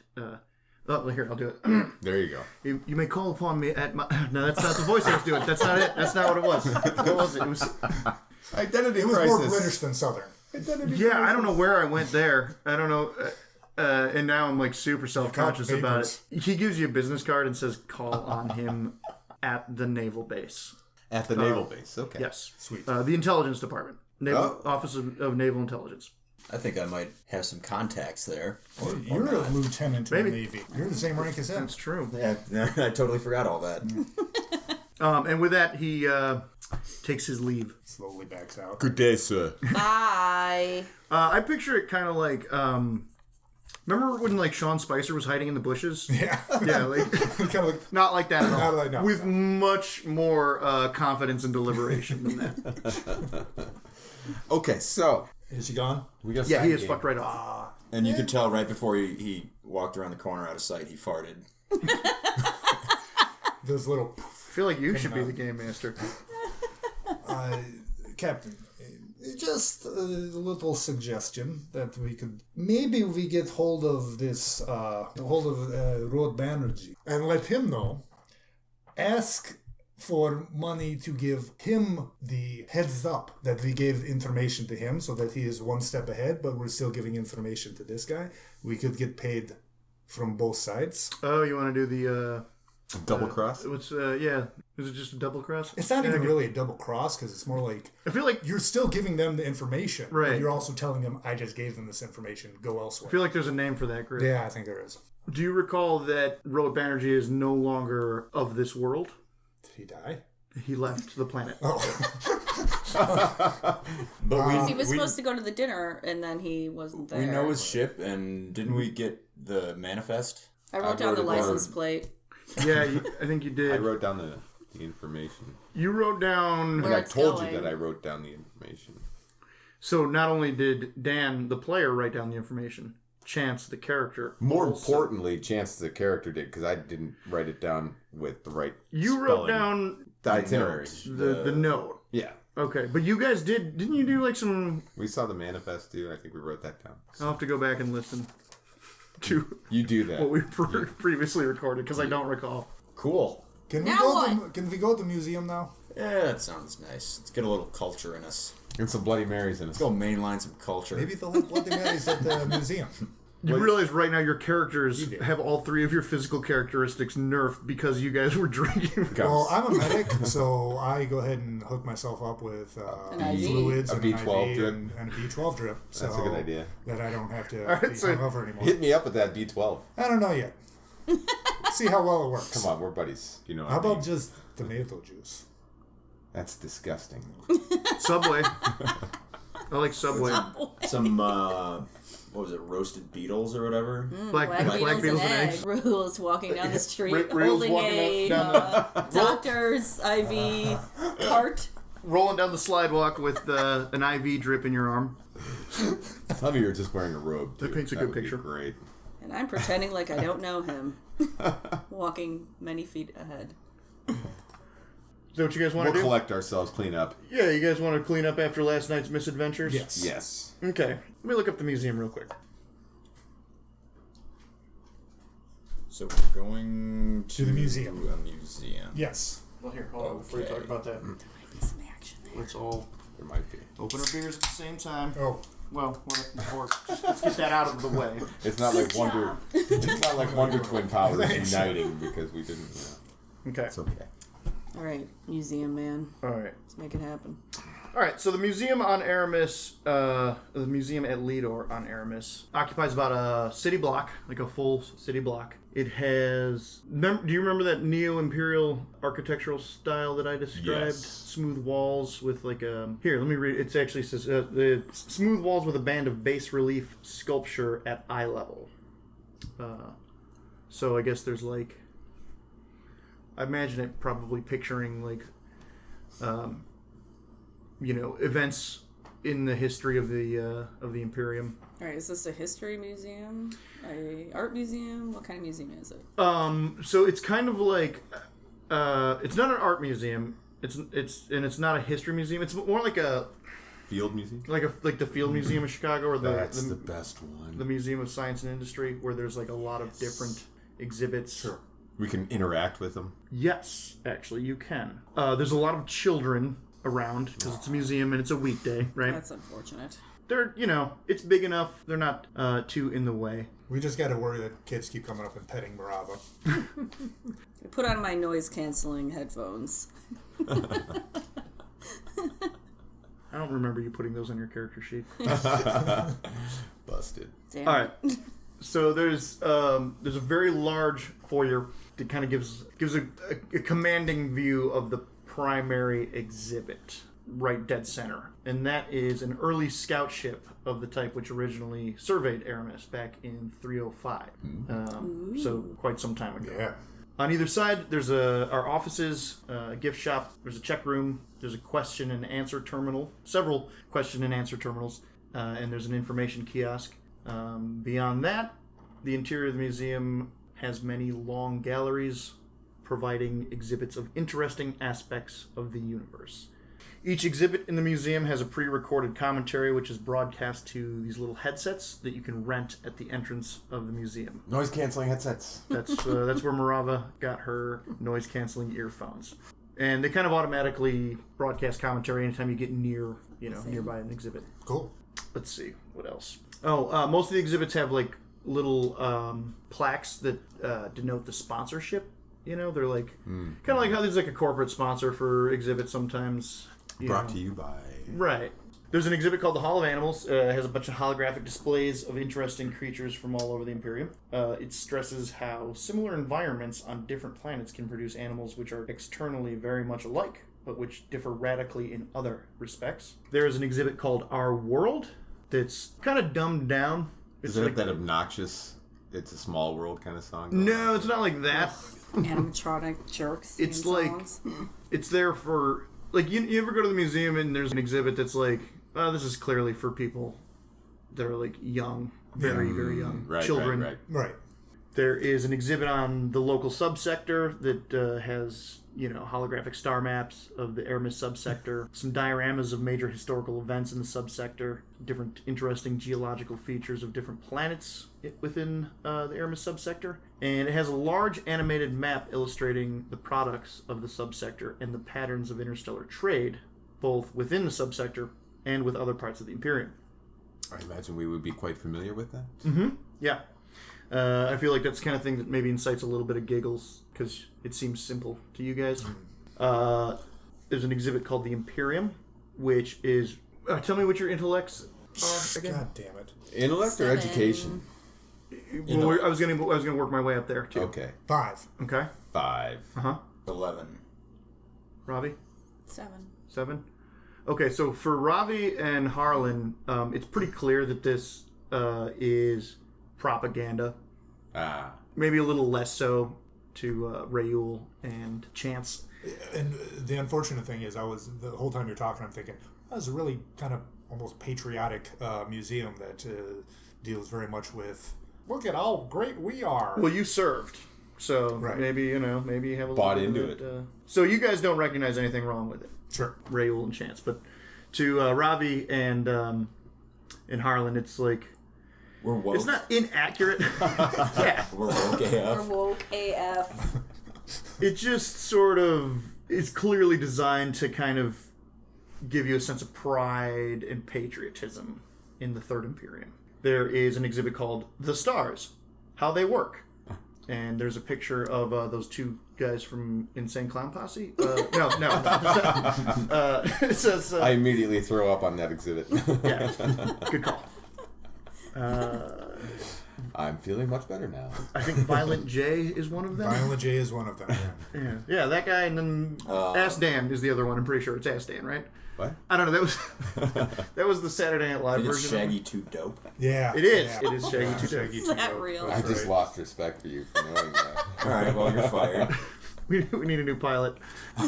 here, I'll do it. There you go. You may call upon me at my... No, that's not the voice I was doing. That's not it. That's not what it was. What was it? It was... Identity It was crisis. more British than Southern. Yeah, I don't know where I went there. I don't know. And now I'm like super self-conscious about it. He gives you a business card and says call on him at the naval base. At the naval base, okay. Yes. Sweet. The intelligence department. Office of Naval Intelligence. I think I might have some contacts there. You're a lieutenant in Maybe. the Navy. You're the same rank as him. That's true. Yeah, I totally forgot all that. And with that, he takes his leave. Slowly backs out. Good day, sir. Bye. I picture it kind of like... remember when like Sean Spicer was hiding in the bushes? Yeah. Yeah, like... Kind of like, Not like that at all. Not like- no. With much more confidence and deliberation than that. Okay, so is he gone? we got Yeah, he is game. fucked right off. And you could tell right before he walked around the corner out of sight, he farted. Those little... I feel like you should be the game master. Captain, just a little suggestion that we could... Maybe we get hold of this... Rod Banerjee and let him know. Ask for money to give him the heads up that we gave information to him so that he is one step ahead, but we're still giving information to this guy. We could get paid from both sides. Oh, you want to do the... double cross? What's yeah? Is it just a double cross? It's not even really a double cross because it's more like I feel like you're still giving them the information, Right. But you're also telling them, "I just gave them this information. Go elsewhere." I feel like there's a name for that group. Yeah, I think there is. Do you recall that Road Banerjee is no longer of this world? Did he die? He left the planet. Oh, But He was supposed to go to the dinner, and then he wasn't there. we know his ship, and didn't we get the manifest? I wrote down the it license down. plate. Yeah, I think you did. I wrote down the information. You wrote down... And I it's told going. you that I wrote down the information. So not only did Dan, the player, write down the information, Chance, the character. More also. importantly, Chance the character did, because I didn't write it down with the right You wrote spelling. down the itinerary. the note. Yeah. Okay, but you guys didn't you do like some... We saw the manifest too. I think we wrote that down. I'll have to go back and listen to You do that. what we previously recorded, because I don't recall. Cool. can we Now go? what? Can we go to the museum now? Yeah, that sounds nice. Let's get a little culture in us. And some Bloody Marys in us. Let's go mainline some culture. Maybe they'll have Bloody Marys at the museum. You realize right now your characters did. have all three of your physical characteristics nerfed because you guys were drinking. Well, I'm a medic, so I go ahead and hook myself up with An IV. fluids, A and B12 an IV, drip. and a B12 drip. So That's a good idea. That I don't have to right, be so hungover anymore. Hit me up with that B12. I don't know yet. See how well it works. Come on, we're buddies. You know what How I mean? about just tomato juice? That's disgusting. Subway. I like Subway. Some, what was it, roasted beetles or whatever? Black beetles and eggs. Reuel's walking down the street Reuel's holding walking a down doctor's IV cart. Rolling down the slidewalk with an IV drip in your arm. Tell me you're just wearing a robe. That too. paints a good would be picture. Great. And I'm pretending like I don't know him. Walking many feet ahead. Is that what you guys want We'll to do? collect ourselves, clean up. Yeah, you guys want to clean up after last night's misadventures? Yes. Yes. Okay. Let me look up the museum real quick. So we're going To the museum. A museum. Yes. Well, here, hold on before you Okay. talk about that. There might be some action there. Let's all There might be. open our beers at the same time. Oh, Well, let's get that out of the way. It's not like Wonder. It's not like Wonder Twin Powers Thanks. uniting because we didn't. Okay. It's okay. All right, museum man. All right. Let's make it happen. All right, so the museum on Aramis, the museum at Lidor on Aramis, occupies about a city block, like a full city block. It has... do you remember that neo-imperial architectural style that I described? Yes. Smooth walls with like a... Here, let me read. It actually says the smooth walls with a band of bas relief sculpture at eye level. So I guess there's like... I imagine it probably picturing like, events in the history of the Imperium. All right, is this a history museum, a art museum? What kind of museum is it? So it's kind of like, it's not an art museum. It's not a history museum. It's more like a Field museum? like the Field Museum of Chicago, or That's the best one. the Museum of Science and Industry, where there's like a lot of different exhibits. Sure. We can interact with them. Yes, actually, you can. There's a lot of children around because it's a museum and it's a weekday, right? That's unfortunate. They're, it's big enough. They're not too in the way. We just got to worry that kids keep coming up and petting Marava. I put on my noise-canceling headphones. I don't remember you putting those on your character sheet. Busted. Damn. All right. So there's a very large foyer that kind of gives a commanding view of the primary exhibit, right dead center, and that is an early scout ship of the type which originally surveyed Aramis back in 305. So quite some time ago. Yeah. On either side, there's our offices, a gift shop, there's a check room, there's a question and answer terminal, several question and answer terminals, and there's an information kiosk. Beyond that, the interior of the museum has many long galleries providing exhibits of interesting aspects of the universe. Each exhibit in the museum has a pre-recorded commentary which is broadcast to these little headsets that you can rent at the entrance of the museum. Noise canceling headsets. That's where Marava got her noise-canceling earphones. And they kind of automatically broadcast commentary anytime you get nearby an exhibit. Cool. Let's see, what else? Oh, most of the exhibits have like little plaques that denote the sponsorship. They're like kind of like how there's like a corporate sponsor for exhibits sometimes. Brought to you by... Right. There's an exhibit called The Hall of Animals. It has a bunch of holographic displays of interesting creatures from all over the Imperium. It stresses how similar environments on different planets can produce animals which are externally very much alike, but which differ radically in other respects. There is an exhibit called Our World that's kind of dumbed down. Is it like that obnoxious It's a Small World kind of song? No, it's not like that. Animatronic jerks. It's like, it's there for... Like, you ever go to the museum and there's an exhibit that's like, oh, this is clearly for people that are, like, young. Very, very young. Children. Right. There is an exhibit on the local subsector that has, holographic star maps of the Aramis subsector, some dioramas of major historical events in the subsector, different interesting geological features of different planets within the Aramis subsector, and it has a large animated map illustrating the products of the subsector and the patterns of interstellar trade, both within the subsector and with other parts of the Imperium. I imagine we would be quite familiar with that. Mm-hmm. Yeah. I feel like that's the kind of thing that maybe incites a little bit of giggles because it seems simple to you guys. There's an exhibit called the Imperium, which is... tell me what your intellects are again. God damn it. Intellect 7. or education? Well, I was gonna work my way up there too. Okay. 5. Okay. 5. 11. Seven. 7. Okay, so for Ravi and Harlan, it's pretty clear that this is propaganda. Maybe a little less so to Reuel and Chance. And the unfortunate thing is, the whole time you're talking, I'm thinking, that was a really kind of almost patriotic museum that deals very much with, look at how great we are. Well, you served, so maybe you have a bought little into bit, it. So you guys don't recognize anything wrong with it. Sure. Reuel and Chance, but to Ravi and Harlan, it's like We're woke. it's not inaccurate. Yeah, We're woke AF. We're woke AF. it just sort of is clearly designed to kind of give you a sense of pride and patriotism in the Third Imperium. There is an exhibit called The Stars, How They Work. And there's a picture of those two guys from Insane Clown Posse. No. It says... I immediately throw up on that exhibit. Yeah, good call. I'm feeling much better now. I think Violent J is one of them. Violent J is one of them. Yeah, that guy, and then Ass Dan is the other one. I'm pretty sure it's Ass Dan, right? What? I don't know. That was the Saturday Night Live It's version. Shaggy Too Dope. Yeah. It is. Yeah. It is Shaggy Too Dope. Shaggy Is Too that Dope. real? I just lost respect for you for knowing that. All right, well, you're fired. We need a new pilot.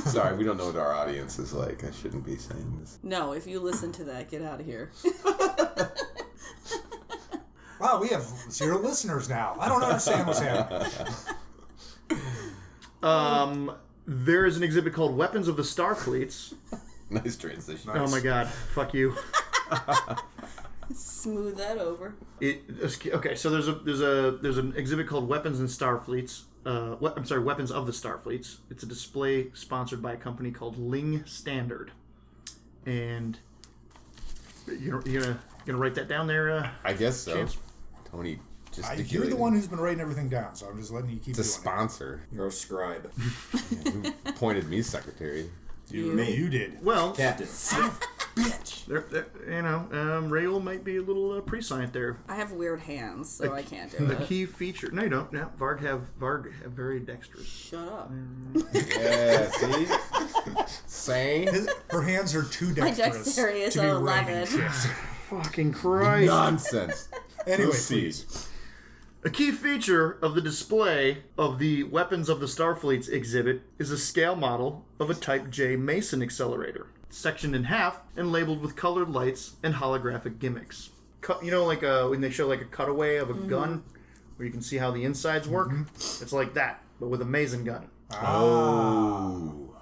Sorry, we don't know what our audience is like. I shouldn't be saying this. No, if you listen to that, get out of here. Wow, we have 0 listeners now. I don't understand what's happening. There is an exhibit called Weapons of the Starfleets. Nice transition. Oh my god, fuck you. Smooth that over. Okay, so there's an exhibit called Weapons and Starfleets. Weapons of the Starfleets. It's a display sponsored by a company called Ling Standard. And you're gonna write that down there? I guess so. Chance? Tony, just You're the one who's been writing everything down, so I'm just letting you keep It's a doing sponsor. You're a scribe. Who appointed me secretary? it. You did. Well, Captain. Bitch. Reuel might be a little prescient there. I have weird hands, so I can't do The it. key feature. No, you don't. No, Varg have very dexterous. Shut up. Yeah, see? Same. Her hands are too My dexterous dexterity is to be 11. writing shit. Fucking Christ. Nonsense. Anyway, Proceed. please. A key feature of the display of the Weapons of the Starfleets exhibit is a scale model of a Type J Mason accelerator, sectioned in half and labeled with colored lights and holographic gimmicks. Like when they show like a cutaway of a gun, where you can see how the insides work? It's like that, but with a Mason gun. Oh.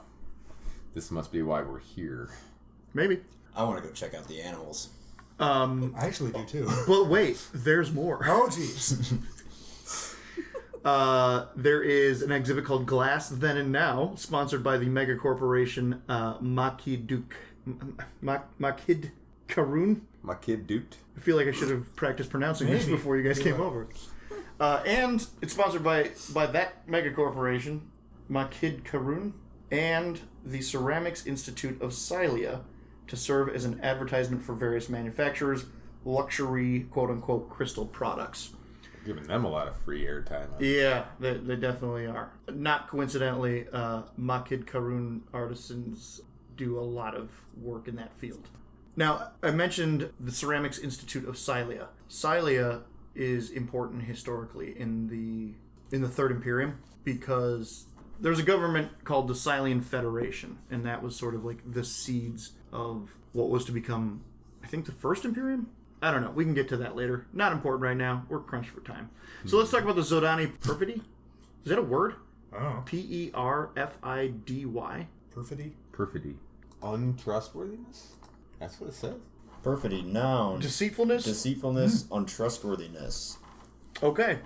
This must be why we're here. Maybe. I want to go check out the animals. I actually do too. But wait, there's more. Oh, jeez. There is an exhibit called Glass Then and Now, sponsored by the mega corporation Makid Karun. My kid duped. I feel like I should have practiced pronouncing this Maybe. before you guys came over. And it's sponsored by that mega corporation, Makid Karun, and the Ceramics Institute of Silesia, to serve as an advertisement for various manufacturers' luxury, quote-unquote, crystal products. Giving them a lot of free airtime. Yeah, they definitely are. Not coincidentally, Makid Karun artisans do a lot of work in that field. Now, I mentioned the Ceramics Institute of Silesia. Silesia is important historically in the Third Imperium because there's a government called the Silean Federation, and that was sort of like the seeds of what was to become, I think, the First Imperium? I don't know. We can get to that later. Not important right now. We're crunched for time. So let's talk about the Zodani Perfidy. Is that a word? Oh. Perfidy? Perfidy? Perfidy. Untrustworthiness? That's what it says. Perfidy, noun. Deceitfulness? Deceitfulness, untrustworthiness. Okay.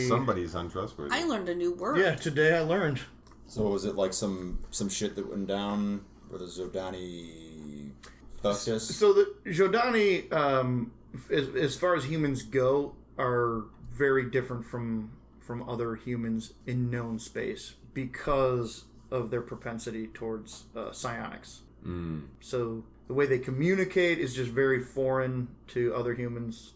Somebody's untrustworthy. I learned a new word. Yeah, today I learned. So was it like some shit that went down where the Zodani fucked us? So the Zodani, as far as humans go, are very different from other humans in known space because of their propensity towards psionics. So the way they communicate is just very foreign to other humans,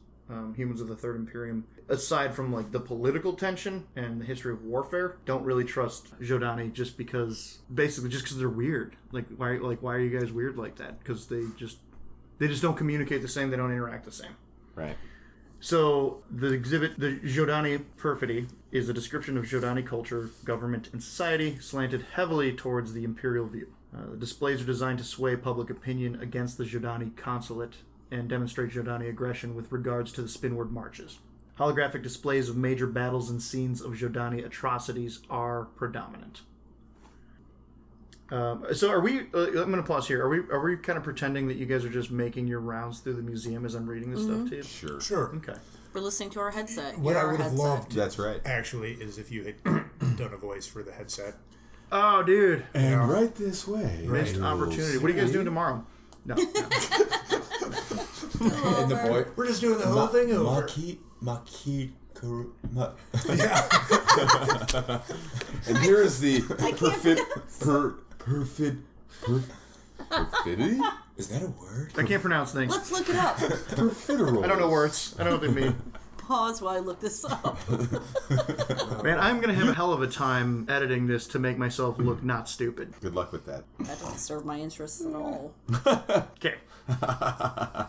humans of the Third Imperium. Aside from like the political tension and the history of warfare, don't really trust Zodani just because they're weird. Why are you guys weird like that? Because they just don't communicate the same. They don't interact the same. Right. So the exhibit, the Zodani Perfidy, is a description of Zodani culture, government, and society slanted heavily towards the imperial view. The displays are designed to sway public opinion against the Zodani consulate and demonstrate Zodani aggression with regards to the Spinward Marches. Holographic displays of major battles and scenes of Zodani atrocities are predominant. So are we, I'm going to pause here. Are we kind of pretending that you guys are just making your rounds through the museum as I'm reading this stuff to you? Sure. Sure. Okay. We're listening to our headset. What You're I our would have headset. loved, That's right. actually, is if you had done a voice for the headset. Oh, dude. And right this way. Missed opportunity. What are you guys doing tomorrow? No. In the void. We're just doing the whole thing over. And here is the perfidy? Is that a word? I can't pronounce things. Let's look it up. Perfiderals. I don't know words. I don't know what they mean. Pause while I look this up. Man, I'm going to have a hell of a time editing this to make myself look not stupid. Good luck with that. That don't serve my interests at all. Okay.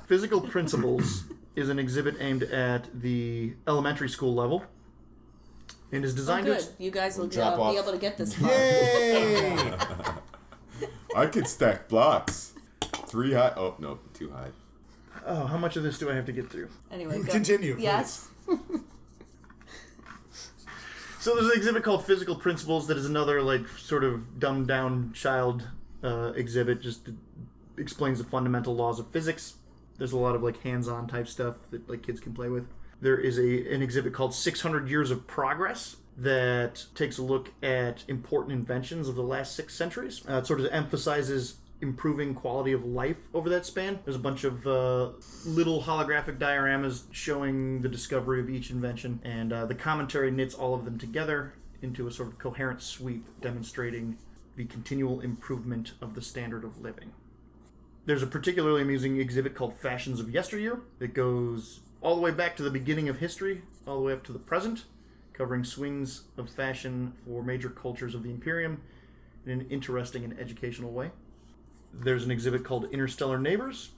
Physical Principles is an exhibit aimed at the elementary school level. and is designed Good. to... You guys will drop be off. able to get this far. Yay! I could stack blocks. 3 high. Oh, no, 2 high. Oh, how much of this do I have to get through? Anyway, go. Continue, please. Yes. So there's an exhibit called Physical Principles that is another, like, sort of dumbed-down child exhibit. Just explains the fundamental laws of physics. There's a lot of, like, hands-on type stuff that, like, kids can play with. There is an exhibit called 600 Years of Progress that takes a look at important inventions of the last 6 centuries. It sort of emphasizes improving quality of life over that span. There's a bunch of little holographic dioramas showing the discovery of each invention, and the commentary knits all of them together into a sort of coherent sweep demonstrating the continual improvement of the standard of living. There's a particularly amusing exhibit called Fashions of Yesteryear that goes all the way back to the beginning of history, all the way up to the present, covering swings of fashion for major cultures of the Imperium in an interesting and educational way. There's an exhibit called Interstellar Neighbors,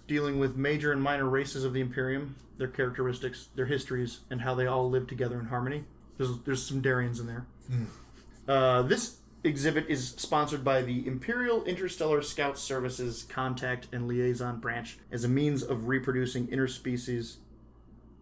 dealing with major and minor races of the Imperium, their characteristics, their histories, and how they all live together in harmony. There's some Darians in there. This exhibit is sponsored by the Imperial Interstellar Scout Service's Contact and Liaison Branch as a means of reproducing interspecies...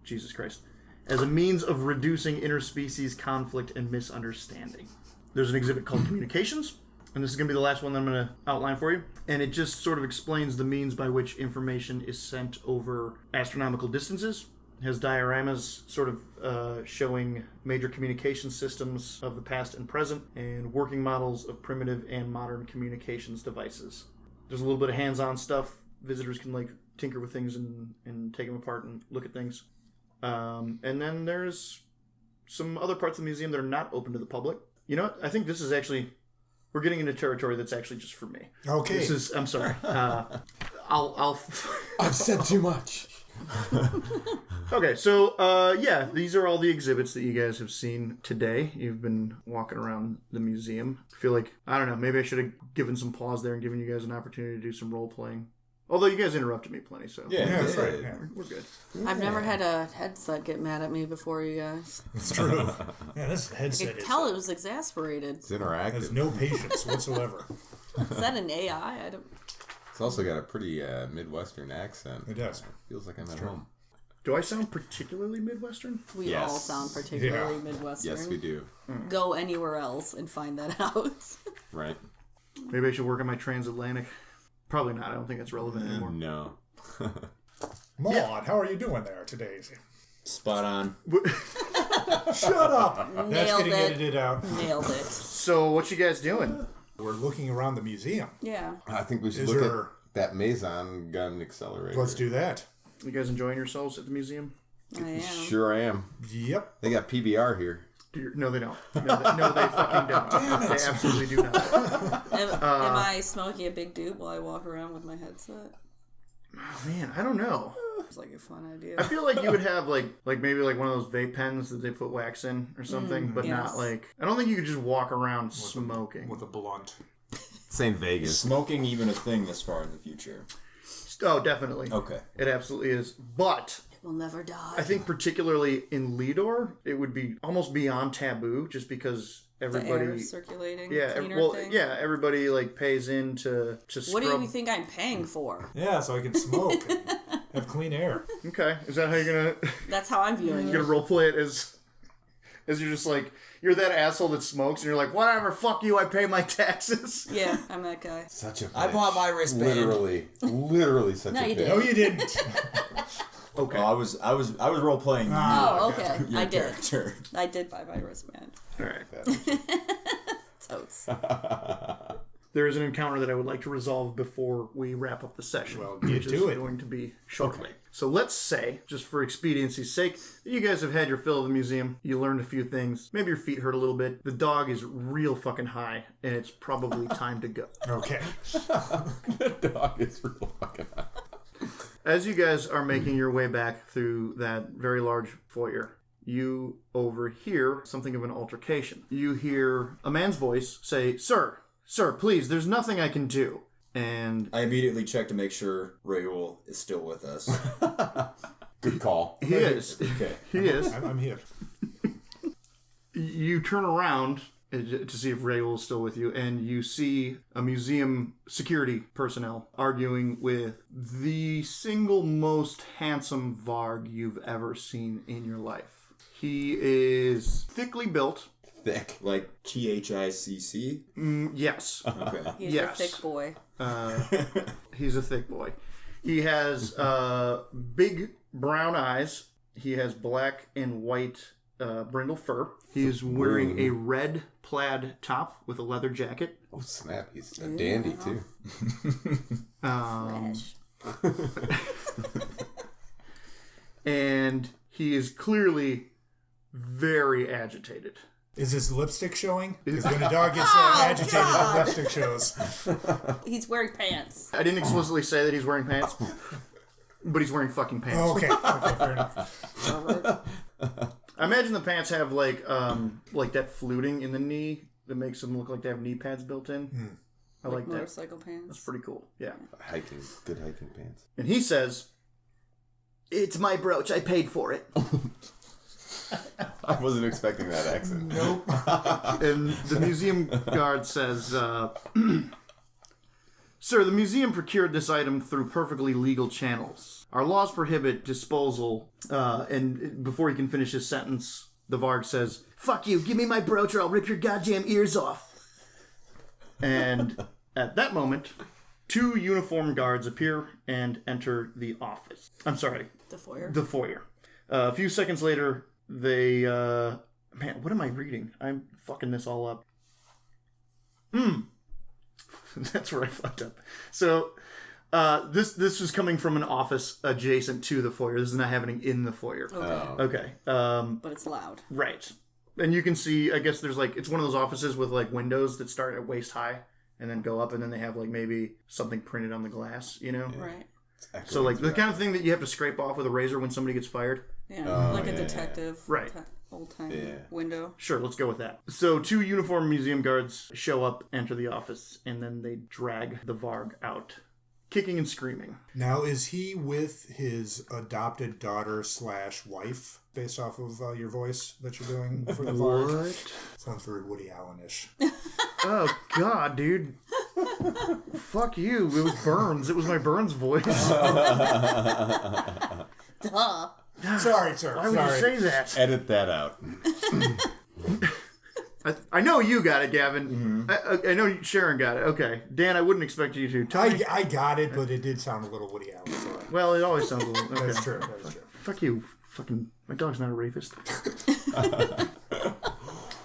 Jesus Christ. As a means of reducing interspecies conflict and misunderstanding. There's an exhibit called Communications, and this is going to be the last one that I'm going to outline for you. And it just sort of explains the means by which information is sent over astronomical distances. It has dioramas sort of showing major communication systems of the past and present, and working models of primitive and modern communications devices. There's a little bit of hands-on stuff. Visitors can like tinker with things and take them apart and look at things. And then there's some other parts of the museum that are not open to the public. You know what? I think this is actually... We're getting into territory that's actually just for me. Okay. This is... I'm sorry. I'll... I've said too much. Okay, so, yeah, these are all the exhibits that you guys have seen today. You've been walking around the museum. I feel like, I don't know, maybe I should have given some pause there and given you guys an opportunity to do some role-playing. Although you guys interrupted me plenty, so... Yeah, that's right. Yeah. We're good. I've never had a headset get mad at me before, you guys. It's true. Yeah, this I headset could tell it was exasperated. It's interactive. has no patience whatsoever. Is that an AI? I don't... It's also got a pretty Midwestern accent. It does. Feels like I'm at home. Do I sound particularly Midwestern? We Yes. all sound particularly Yeah. Midwestern. Yes, we do. Go anywhere else and find that out. Right? Maybe I should work on my transatlantic. Probably not. I don't think that's relevant anymore. No. Maud, how are you doing there today? Spot on. Shut up! That's Nailed getting it. edited out. Nailed it. So, what you guys doing? We're looking around the museum. Yeah. I think we should Is look there- at that Maison gun accelerator. Let's do that. You guys enjoying yourselves at the museum? I am. Sure I am. Yep. They got PBR here. No, they don't. No, they fucking don't. Damn it. They absolutely do not. Am I smoking a big doop while I walk around with my headset? Oh, man, I don't know. It's like a fun idea. I feel like you would have like maybe like one of those vape pens that they put wax in or something, but yes. not like... I don't think you could just walk around smoking. With a blunt. St. Is Vegas. smoking even a thing this far in the future? Oh, definitely. Okay. It absolutely is. But We'll never die. I think particularly in Lidor, it would be almost beyond taboo just because the everybody... air circulating Yeah, cleaner thing. yeah, everybody like pays in to scrub. What do you think I'm paying for? Yeah, so I can smoke and have clean air. Okay, is that how you're gonna That's how I'm viewing you're it. gonna role play it as you're just like you're that asshole that smokes and you're like whatever, fuck you, I pay my taxes. Yeah, I'm that guy. Such a bitch. I bought my wristband. Literally such No, a you bitch. didn't. No, you didn't. Okay, Oh, I was role playing Oh, okay. your I did. character. I did buy my wristband. all right. Totes. There is an encounter that I would like to resolve before we wrap up the session. Well, which do is it. going to be shortly. So let's say, just for expediency's sake, that you guys have had your fill of the museum. You learned a few things. Maybe your feet hurt a little bit. The dog is real fucking high, and it's probably time to go. Okay. The dog is real fucking high. As you guys are making your way back through that very large foyer, you overhear something of an altercation. You hear a man's voice say, Sir, please, there's nothing I can do. And I immediately checked to make sure Reuel is still with us. Good call. he is. Okay. He is. I'm here. You turn around to see if Reuel is still with you, and you see a museum security personnel arguing with the single most handsome Varg you've ever seen in your life. He is thickly built. Thick, like THICC? Yes. Okay. He's a thick boy. He's a thick boy. He has big brown eyes. He has black and white brindle fur. He is wearing a red plaid top with a leather jacket. Oh, snap. He's a dandy, too. Fresh. And he is clearly very agitated. Is his lipstick showing? Because when a dog gets agitated, the lipstick shows. He's wearing pants. I didn't explicitly say that he's wearing pants, but he's wearing fucking pants. Oh, okay, fair enough. I imagine the pants have like that fluting in the knee that makes them look like they have knee pads built in. I like that. Motorcycle pants. That's pretty cool. Yeah. Good hiking pants. And he says, "It's my brooch. I paid for it." I wasn't expecting that accent. Nope. And the museum guard says, "Sir, the museum procured this item through perfectly legal channels. Our laws prohibit disposal." And before he can finish his sentence, the Varg says, "Fuck you, give me my brooch or I'll rip your goddamn ears off." And at that moment, 2 uniformed guards appear and enter the office. I'm sorry. The foyer. The foyer. A few seconds later, they... man, what am I reading? I'm fucking this all up. That's where I fucked up. So... this is coming from an office adjacent to the foyer. This is not happening in the foyer. Okay. Okay. But it's loud. Right. And you can see, I guess there's like, it's one of those offices with like windows that start at waist high and then go up, and then they have like maybe something printed on the glass, you know? Yeah. Right. So like the kind of thing that you have to scrape off with a razor when somebody gets fired. Yeah. Like a detective. Right. Old time window. Sure, let's go with that. So 2 uniformed museum guards show up, enter the office, and then they drag the Varg out, kicking and screaming. Now, is he with his adopted daughter / wife, based off of your voice that you're doing for the Varg? What? Sounds very Woody Allen-ish. Oh, God, dude. Fuck you. It was Burns. It was my Burns voice. Duh. Sorry, sir. Why would you say that? Edit that out. I know you got it, Gavin. I know Sharon got it. Okay. Dan, I wouldn't expect you to. Tony? I got it, but it did sound a little Woody Allen. So Well, it always sounds a little... Okay. that's true. That is true. Fuck you. Fucking... My dog's not a rapist.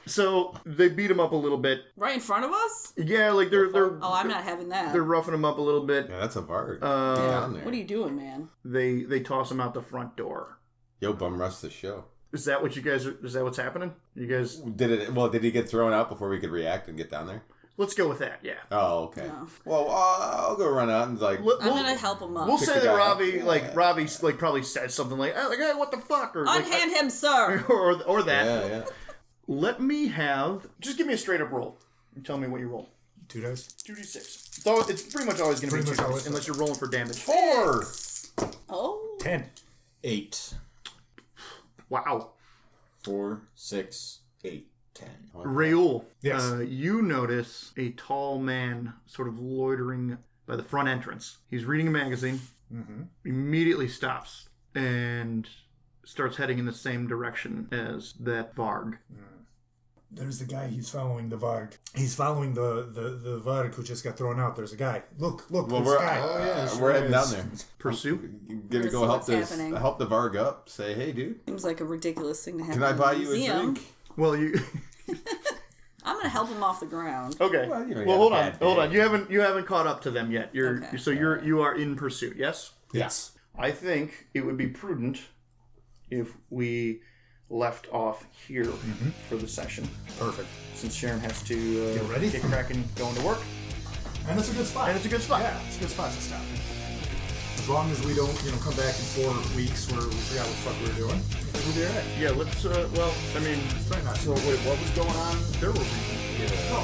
So, they beat him up a little bit. Right in front of us? Yeah, like they're Oh, I'm not having that. they're roughing him up a little bit. Yeah, that's a Varg. Yeah. Down there. What are you doing, man? They toss him out the front door. Yo, bum rush the show. Is that what you guys... Is that what's happening? You guys... Did he get thrown out before we could react and get down there? Let's go with that, yeah. Oh, okay. No. Well, I'll go run out and like... I'm gonna help him up. We'll Pick say the that guy up. Ravi probably said something like, hey, what the fuck? Or, like, Unhand him, sir! or that. Yeah. Let me have... Just give me a straight up roll. And tell me what you roll. 2 dice. 2d6. So it's pretty much always going to be 2 Pretty much dice, always. unless you're rolling for damage. 4! Oh. 10. 8. Wow. 4, 6, 8, 10. Reuel, Yes. you notice a tall man sort of loitering by the front entrance. He's reading a magazine, immediately stops, and starts heading in the same direction as that Varg. There's the guy. He's following the Varg. He's following the Varg who just got thrown out. There's a guy. Look. Well, there's we're a guy. we're heading down there. Pursuit? You're gonna Let's go see help what's happening. help the Varg up. Say, hey, dude, Seems like a ridiculous thing to happen. can I buy in you a museum. drink? Well, you... I'm gonna help him off the ground. Okay. Well, you know, you Well, had a hold bad on. day. You haven't caught up to them yet. Okay. So you are in pursuit. Yes. Yes. I think it would be prudent if we left off here for the session, Perfect. since Sharon has to Get ready. get cracking, going to work, And it's a good spot. and it's a good spot. Yeah, it's a good spot to stop. As long as we don't, come back in 4 weeks where we forgot what the fuck we were doing, I think we'll be alright. Yeah. Let's. Well, I mean, It's probably not. So wait, what was going on? there will be. No,